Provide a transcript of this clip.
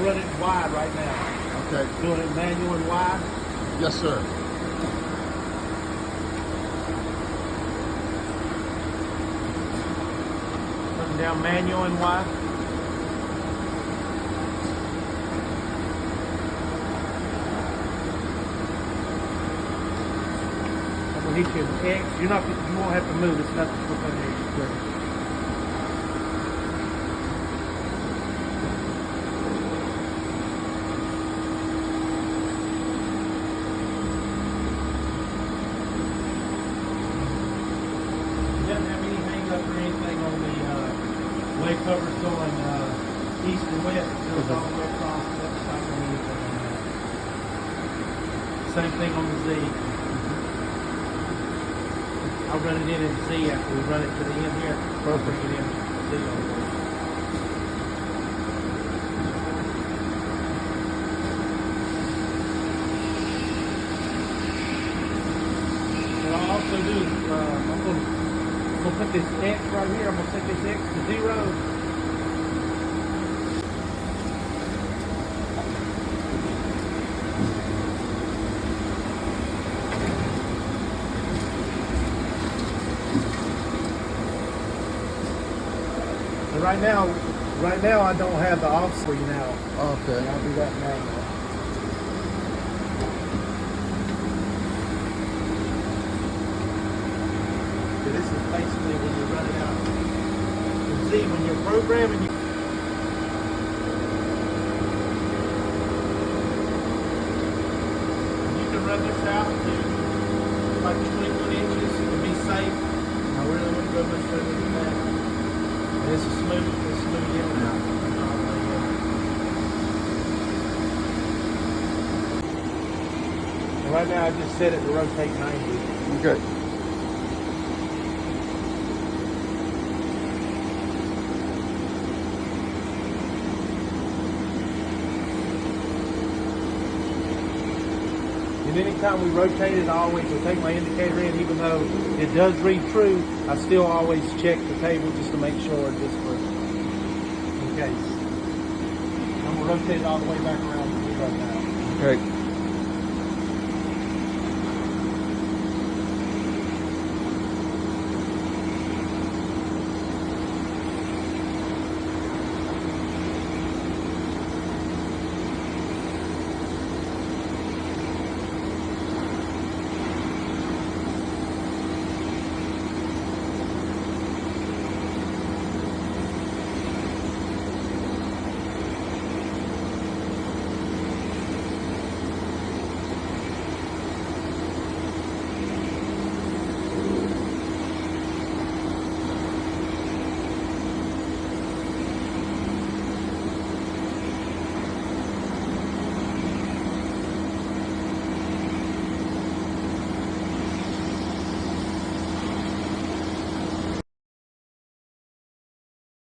run it wide right now. Okay. Doing it manual and wide. Yes, sir. Putting down manual and wide. When he can X, you won't have to move. It's nothing to put there. Doesn't have any hang up or anything on the way covers going east and west. It goes all the way across. That's like anything on that. Same thing on the Z. I'll run it in Z after we run it to the end here. We'll bring it in Z on the way. What I'll also do is I'm going to put this X right here. I'm going to set this X to 0. So right now I don't have the off switch now. Okay. I'll do that now. This is basically when you run it out. You see, when you're programming, you can run this out to like 21 inches to be safe. I really wouldn't go much further than that. And this is smooth in and out. And right now I just set it to rotate 90. Okay. And anytime we rotate it, I always will take my indicator in, even though it does read true, I still always check the table just to make sure, just for in case. I'm going to rotate it all the way back around to 0 now. Okay.